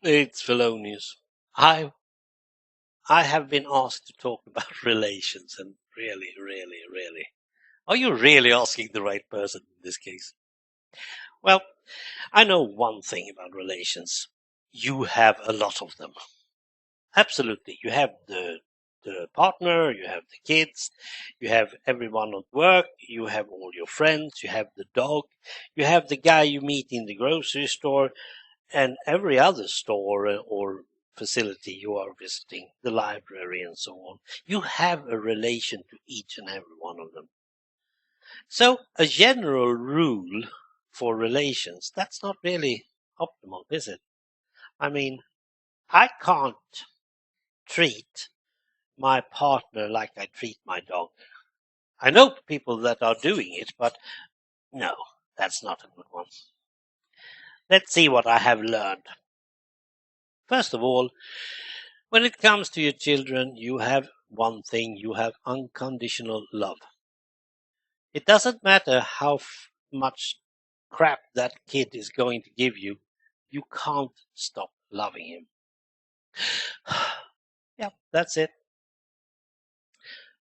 It's Fellonius. I I have been asked to talk about relations, and really, are you really asking the right person in this case? Well, I know one thing about relations. You have a lot of them. Absolutely. You have the partner, you have the kids, you have everyone at work, you have all your friends, you have the dog, you have the guy you meet in the grocery store, and every other store or facility you are visiting, the library and so on. You have a relation to each and every one of them. So a general rule for relations, that's not really optimal, is it? I mean, I can't treat my partner like I treat my dog. I know people that are doing it, but no, that's not a good one. Let's see what I have learned. First of all, when it comes to your children, you have one thing, you have unconditional love. It doesn't matter how much crap that kid is going to give you, you can't stop loving him. Yeah, that's it.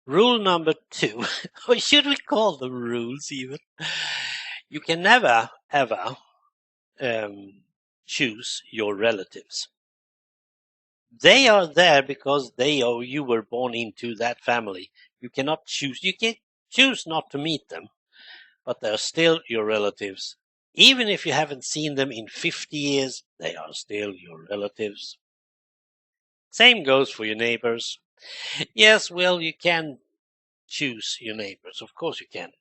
Rule number 2, or should we call them rules even? You can never, ever choose your relatives. They are there because they or you were born into that family. You cannot choose. You can choose not to meet them, but they're still your relatives. Even if you haven't seen them in 50 years, they are still your relatives. Same goes for your neighbors. Yes, well, you can choose your neighbors. Of course you can.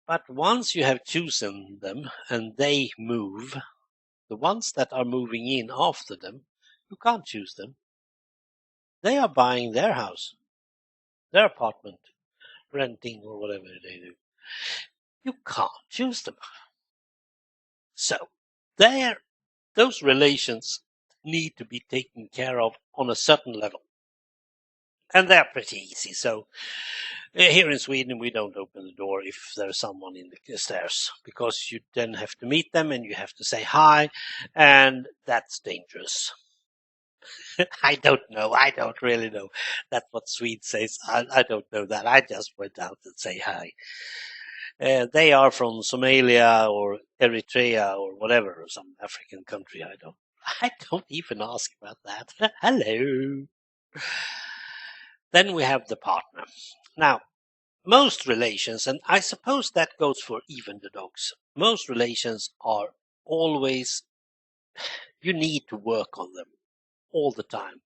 But once you have chosen them and they move, the ones that are moving in after them, you can't choose them. They are buying their house, their apartment, renting or whatever they do. You can't choose them. So those relations need to be taken care of on a certain level. And they're pretty easy. So here in Sweden, we don't open the door if there's someone in the stairs because you then have to meet them and you have to say hi, and that's dangerous. I don't know. I don't really know. That's what Swede says. I don't know that. I just went out and say hi. They are from Somalia or Eritrea or whatever, some African country. I don't even ask about that. Hello. Then we have the partner. Now, most relations, and I suppose that goes for even the dogs, most relations are always, you need to work on them all the time.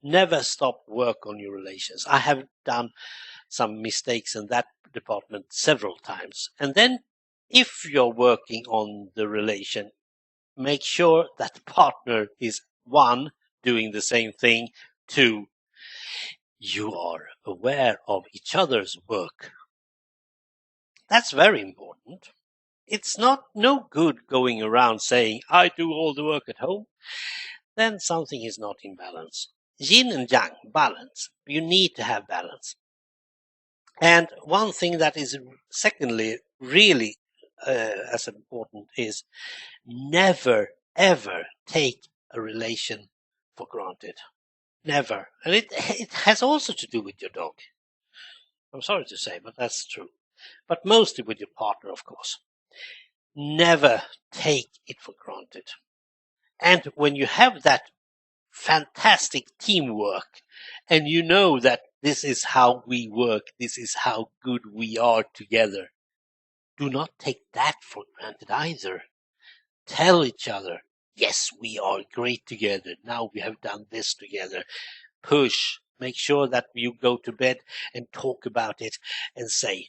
Never stop work on your relations. I have done some mistakes in that department several times. And then if you're working on the relation, make sure that the partner is, 1, doing the same thing, 2, you are aware of each other's work. That's very important. It's no good going around saying, I do all the work at home. Then something is not in balance. Yin and yang, balance. You need to have balance. And one thing that is, secondly, really as important is never, ever take a relation for granted. Never. And it has also to do with your dog. I'm sorry to say, but that's true. But mostly with your partner, of course. Never take it for granted. And when you have that fantastic teamwork and you know that this is how we work, this is how good we are together, do not take that for granted either. Tell each other, yes, we are great together. Now we have done this together. Push. Make sure that you go to bed and talk about it and say,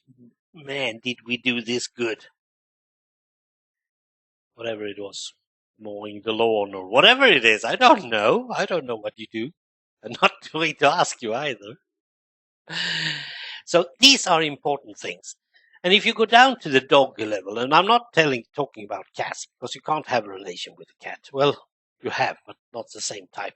man, did we do this good? Whatever it was, mowing the lawn or whatever it is. I don't know. I don't know what you do. I'm not going to ask you either. So these are important things. And if you go down to the dog level, and I'm not talking about cats, because you can't have a relation with a cat. Well, you have, but not the same type.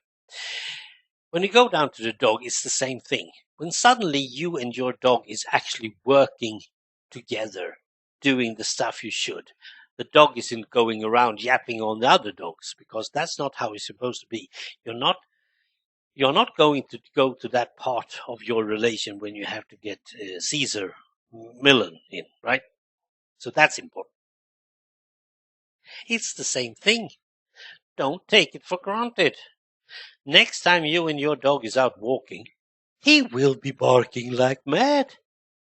When you go down to the dog, it's the same thing. When suddenly you and your dog is actually working together, doing the stuff you should, the dog isn't going around yapping on the other dogs, because that's not how it's supposed to be. You're not going to go to that part of your relation when you have to get Caesar Millen in, right? So that's important. It's the same thing. Don't take it for granted. Next time you and your dog is out walking, he will be barking like mad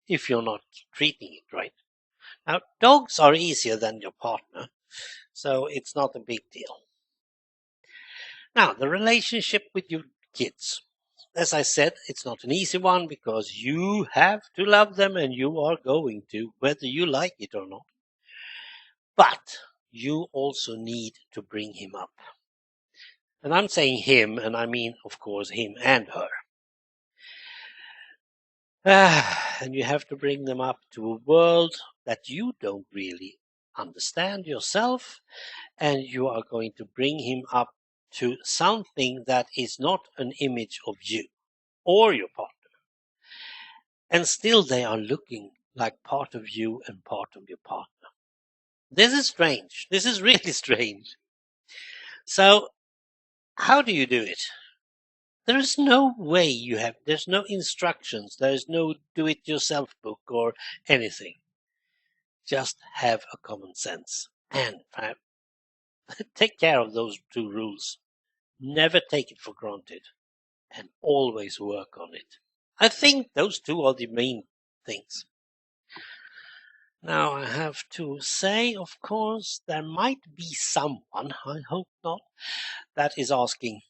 if you're not treating it right. Now, dogs are easier than your partner, so it's not a big deal. Now, the relationship with your kids. As I said, it's not an easy one because you have to love them, and you are going to, whether you like it or not. But you also need to bring him up. And I'm saying him, and I mean, of course, him and her. And you have to bring them up to a world that you don't really understand yourself, and you are going to bring him up to something that is not an image of you or your partner. And still they are looking like part of you and part of your partner. This is strange. This is really strange. So how do you do it? There is no way there's no instructions, there is no do-it-yourself book or anything. Just have a common sense and take care of those two rules. Never take it for granted and always work on it. I think those two are the main things. Now I have to say, of course, there might be someone, I hope not, that is asking,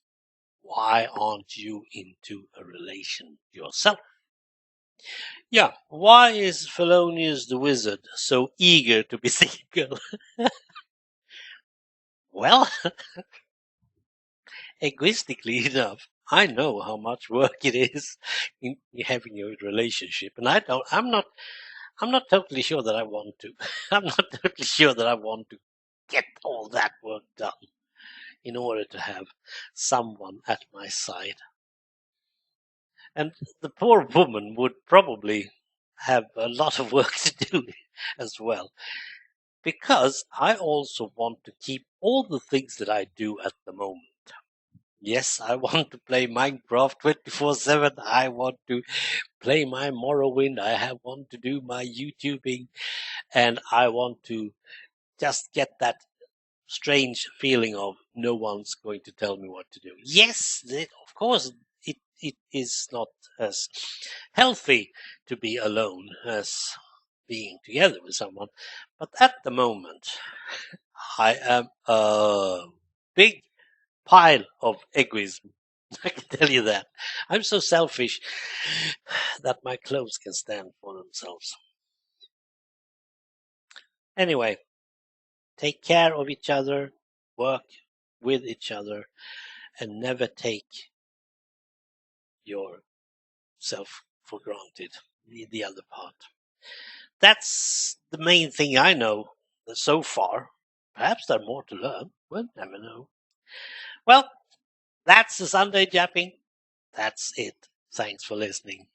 why aren't you into a relation yourself? Yeah, why is Fellonius the wizard so eager to be single? Well, egoistically enough, I know how much work it is in having a relationship, and I'm not totally sure that I want to. I'm not totally sure that I want to get all that work done in order to have someone at my side. And the poor woman would probably have a lot of work to do as well, because I also want to keep all the things that I do at the moment. Yes, I want to play Minecraft 24/7. I want to play my Morrowind. Want to do my YouTubing, and I want to just get that strange feeling of no one's going to tell me what to do. Yes, of course, it is not as healthy to be alone as being together with someone. But at the moment, I am a big pile of egoism. I can tell you that. I'm so selfish that my clothes can stand for themselves. Anyway, take care of each other, work with each other, and never take yourself for granted, the other part. That's the main thing I know so far. Perhaps there's more to learn. We'll never know. Well, that's the Sunday Japping. That's it. Thanks for listening.